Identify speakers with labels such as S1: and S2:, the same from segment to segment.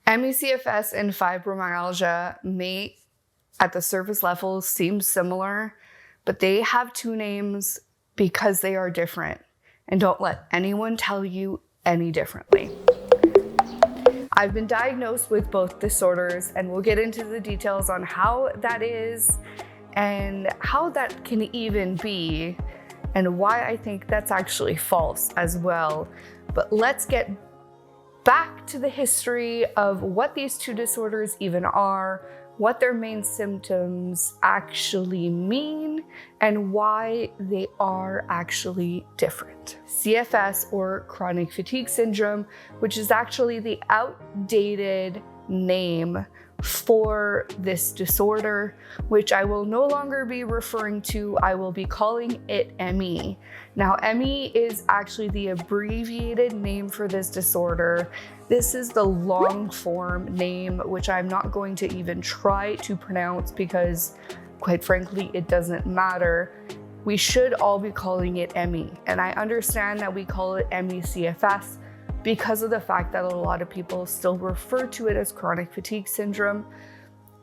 S1: ME/CFS and fibromyalgia may, at the surface level, seem similar, but they have two names because they are different. And don't let anyone tell you any differently. I've been diagnosed with both disorders, and we'll get into the details on how that is and how that can even be, and why I think that's actually false as well. But let's get back to the history of what these two disorders even are, what their main symptoms actually mean, and why they are actually different. CFS, or chronic fatigue syndrome, which is actually the outdated name for this disorder, which I will no longer be referring to. I will be calling it ME. Now, ME is actually the abbreviated name for this disorder. This is the long form name, which I'm not going to even try to pronounce because, quite frankly, it doesn't matter. We should all be calling it ME. And I understand that we call it ME/CFS because of the fact that a lot of people still refer to it as chronic fatigue syndrome.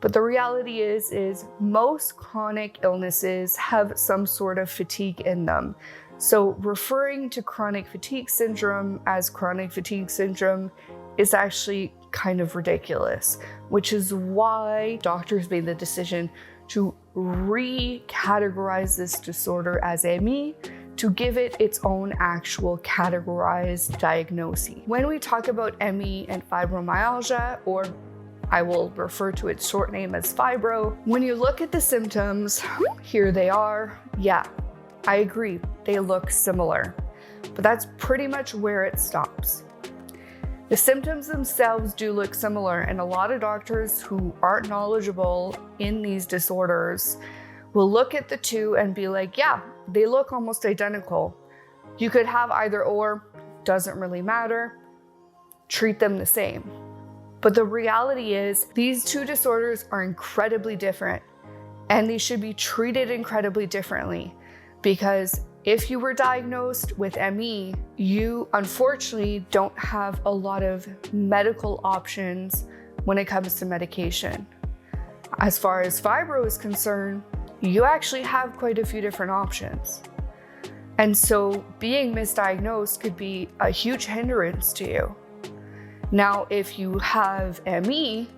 S1: But the reality is most chronic illnesses have some sort of fatigue in them. So referring to chronic fatigue syndrome as chronic fatigue syndrome is actually kind of ridiculous, which is why doctors made the decision to recategorize this disorder as ME, to give it its own actual categorized diagnosis. When we talk about ME and fibromyalgia, or I will refer to its short name as fibro, when you look at the symptoms, here they are. Yeah, I agree, they look similar, but that's pretty much where it stops. The symptoms themselves do look similar, and a lot of doctors who aren't knowledgeable in these disorders will look at the two and be like, yeah, they look almost identical. You could have either or, doesn't really matter, treat them the same. But the reality is these two disorders are incredibly different, and they should be treated incredibly differently, because if you were diagnosed with ME, you unfortunately don't have a lot of medical options when it comes to medication. As far as fibro is concerned, you actually have quite a few different options. And so being misdiagnosed could be a huge hindrance to you. Now, if you have ME,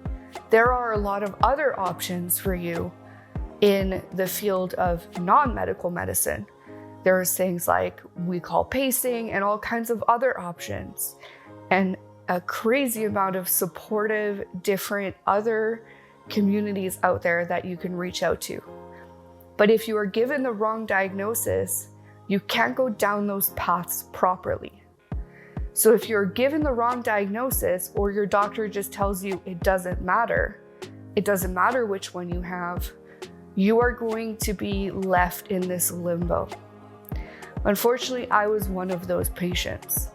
S1: there are a lot of other options for you in the field of non-medical medicine. There's things like we call pacing and all kinds of other options, and a crazy amount of supportive, different other communities out there that you can reach out to. But if you are given the wrong diagnosis, you can't go down those paths properly. So if you're given the wrong diagnosis, or your doctor just tells you it doesn't matter which one you have, you are going to be left in this limbo. Unfortunately, I was one of those patients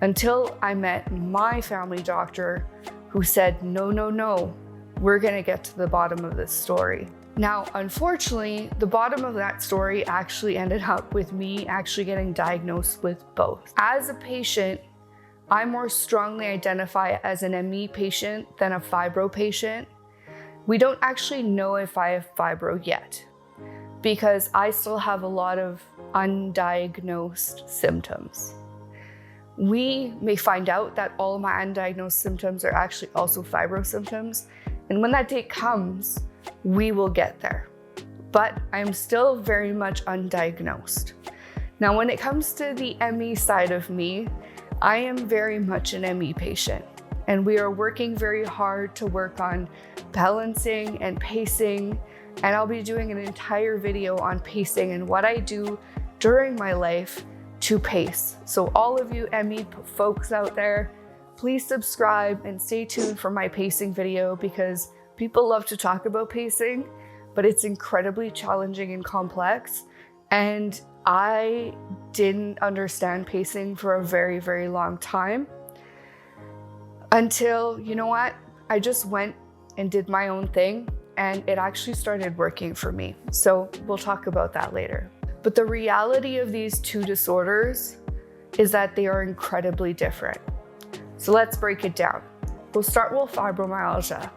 S1: until I met my family doctor, who said, no, we're gonna get to the bottom of this story. Now, unfortunately, the bottom of that story actually ended up with me actually getting diagnosed with both. As a patient, I more strongly identify as an ME patient than a fibro patient. We don't actually know if I have fibro yet, because I still have a lot of undiagnosed symptoms. We may find out that all of my undiagnosed symptoms are actually also fibro symptoms, and when that day comes, we will get there. But I'm still very much undiagnosed. Now, when it comes to the ME side of me, I am very much an ME patient, and we are working very hard to work on balancing and pacing, and I'll be doing an entire video on pacing and what I do during my life to pace. So all of you ME folks out there, please subscribe and stay tuned for my pacing video, because people love to talk about pacing, but it's incredibly challenging and complex. And I didn't understand pacing for a very, very long time until, you know what? I just went and did my own thing, and it actually started working for me. So we'll talk about that later. But the reality of these two disorders is that they are incredibly different. So let's break it down. we'll start with fibromyalgia.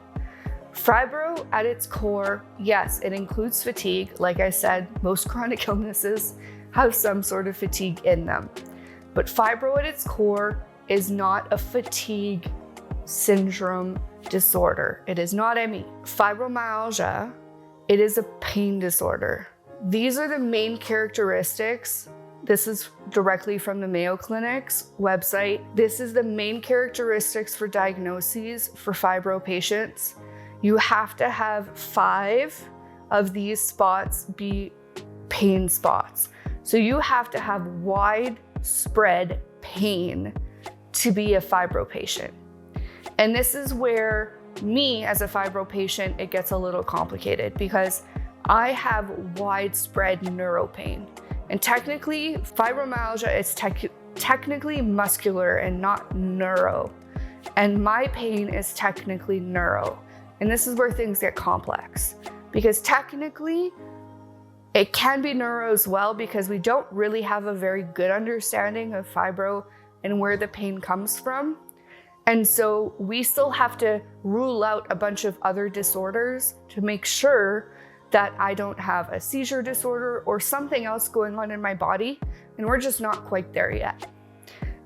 S1: Fibro at its core, yes, it includes fatigue. Like I said, most chronic illnesses have some sort of fatigue in them. But fibro at its core is not a fatigue syndrome disorder. It is not ME. Fibromyalgia, it is a pain disorder. These are the main characteristics. This is directly from the Mayo Clinic's website. This is the main characteristics for diagnoses for fibro patients. You have to have 5 of these spots be pain spots. So you have to have widespread pain to be a fibro patient. And this is where me as a fibro patient, it gets a little complicated because I have widespread neuropain. And technically, fibromyalgia is technically muscular and not neuro. And my pain is technically neuro. And this is where things get complex because technically it can be neuro as well because we don't really have a very good understanding of fibro and where the pain comes from. And so we still have to rule out a bunch of other disorders to make sure that I don't have a seizure disorder or something else going on in my body, and we're just not quite there yet.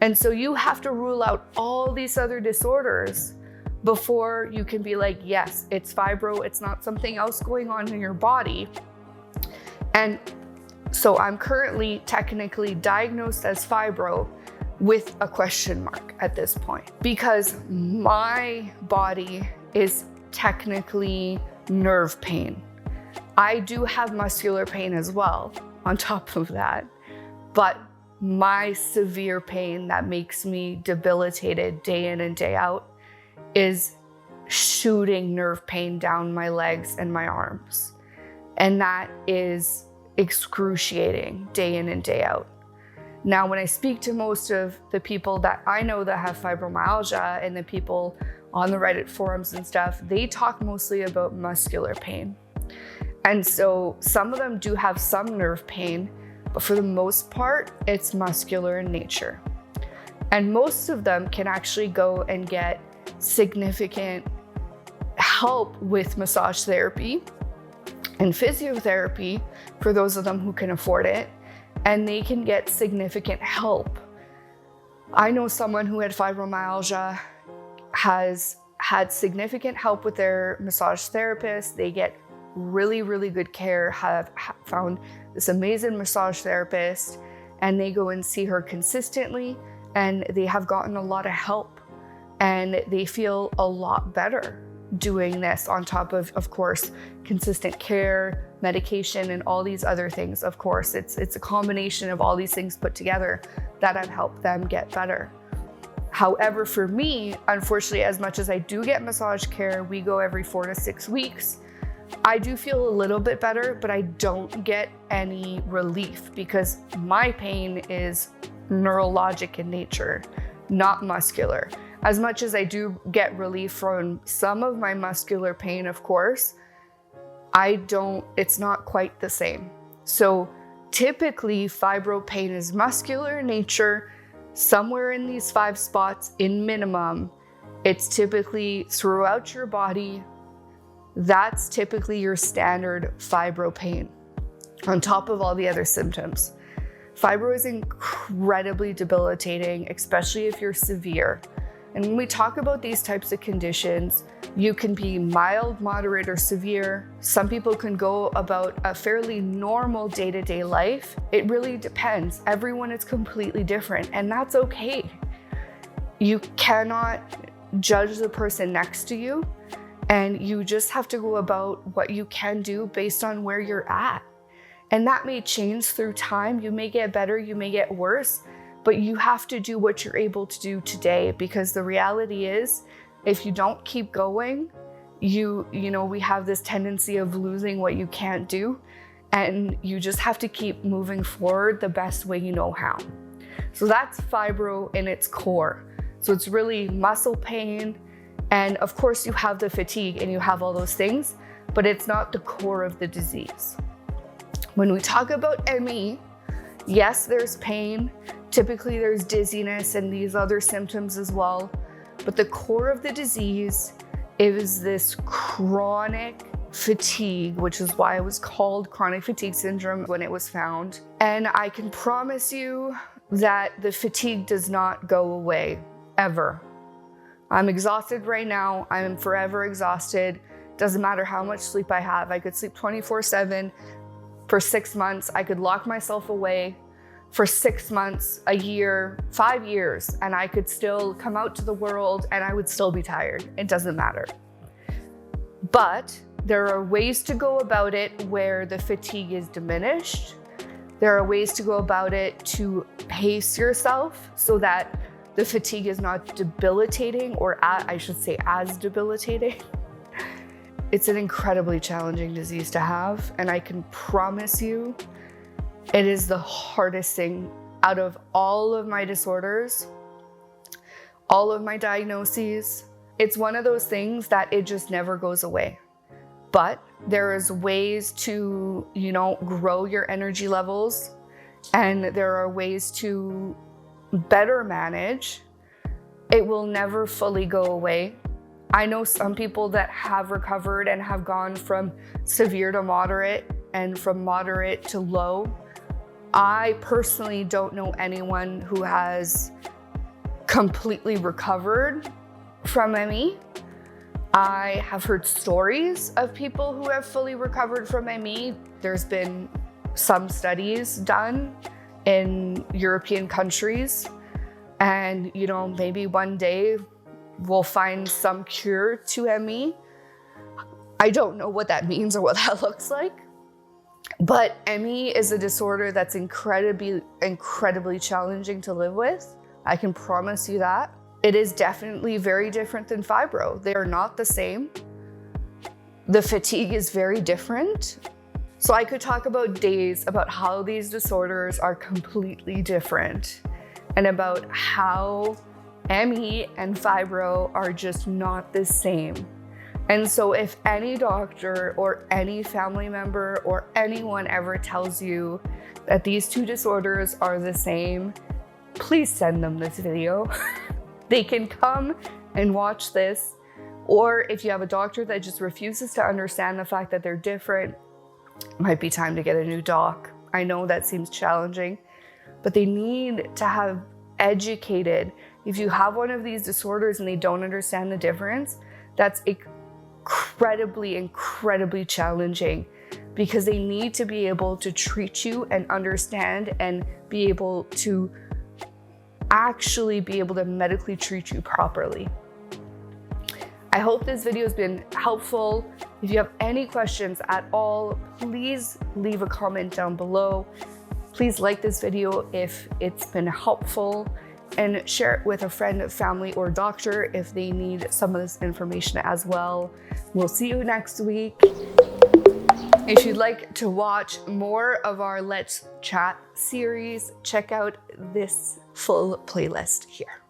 S1: And so you have to rule out all these other disorders before you can be like, yes, it's fibro, it's not something else going on in your body. And so I'm currently technically diagnosed as fibro with a question mark at this point because my body is technically nerve pain. I do have muscular pain as well on top of that, but my severe pain that makes me debilitated day in and day out is shooting nerve pain down my legs and my arms. And that is excruciating day in and day out. Now, when I speak to most of the people that I know that have fibromyalgia and the people on the Reddit forums and stuff, they talk mostly about muscular pain. And so some of them do have some nerve pain, but for the most part, it's muscular in nature. And most of them can actually go and get significant help with massage therapy and physiotherapy for those of them who can afford it, and they can get significant help. I know someone who had fibromyalgia has had significant help with their massage therapist. They get really, really good care, have found this amazing massage therapist, and they go and see her consistently, and they have gotten a lot of help, and they feel a lot better doing this on top of course, consistent care, medication, and all these other things. Of course, it's a combination of all these things put together that have helped them get better. However, for me, unfortunately, as much as I do get massage care, we go every 4 to 6 weeks, I do feel a little bit better, but I don't get any relief because my pain is neurologic in nature, not muscular. As much as I do get relief from some of my muscular pain, of course, it's not quite the same. So typically fibro pain is muscular in nature, somewhere in these 5 spots in minimum. It's typically throughout your body. That's typically your standard fibro pain on top of all the other symptoms. Fibro is incredibly debilitating, especially if you're severe. And when we talk about these types of conditions, you can be mild, moderate, or severe. Some people can go about a fairly normal day-to-day life. It really depends. Everyone is completely different, and that's okay. You cannot judge the person next to you, and you just have to go about what you can do based on where you're at. And that may change through time. You may get better, you may get worse, but you have to do what you're able to do today, because the reality is, if you don't keep going, we have this tendency of losing what you can't do, and you just have to keep moving forward the best way you know how. So that's fibro in its core. So it's really muscle pain, and of course you have the fatigue and you have all those things, but it's not the core of the disease. When we talk about ME, yes, there's pain. Typically there's dizziness and these other symptoms as well. But the core of the disease is this chronic fatigue, which is why it was called chronic fatigue syndrome when it was found. And I can promise you that the fatigue does not go away, ever. I'm exhausted right now. I'm forever exhausted. Doesn't matter how much sleep I have. I could sleep 24/7 for 6 months. I could lock myself away for 6 months, a year, 5 years, and I could still come out to the world and I would still be tired. It doesn't matter. But there are ways to go about it where the fatigue is diminished. There are ways to go about it to pace yourself so that the fatigue is not debilitating, or I should say as debilitating. It's an incredibly challenging disease to have, and I can promise you it is the hardest thing out of all of my disorders, all of my diagnoses. It's one of those things that it just never goes away. But there is ways to, grow your energy levels, and there are ways to better manage. It will never fully go away. I know some people that have recovered and have gone from severe to moderate and from moderate to low. I personally don't know anyone who has completely recovered from ME. I have heard stories of people who have fully recovered from ME. There's been some studies done in European countries, and maybe one day we'll find some cure to ME. I don't know what that means or what that looks like, but ME is a disorder that's incredibly challenging to live with. I can promise you that. It is definitely very different than fibro. They are not the same. The fatigue is very different. So I could talk about days about how these disorders are completely different and about how ME and fibro are just not the same. And so if any doctor or any family member or anyone ever tells you that these two disorders are the same, please send them this video. They can come and watch this. Or if you have a doctor that just refuses to understand the fact that they're different, it might be time to get a new doc. I know that seems challenging, but they need to have educated. If you have one of these disorders and they don't understand the difference, that's incredibly challenging, because they need to be able to treat you and understand and be able to actually be able to medically treat you properly. I hope this video has been helpful. If you have any questions at all, please leave a comment down below. Please like this video if it's been helpful, and share it with a friend, family, or doctor if they need some of this information as well. We'll see you next week. If you'd like to watch more of our Let's Chat series, check out this full playlist here.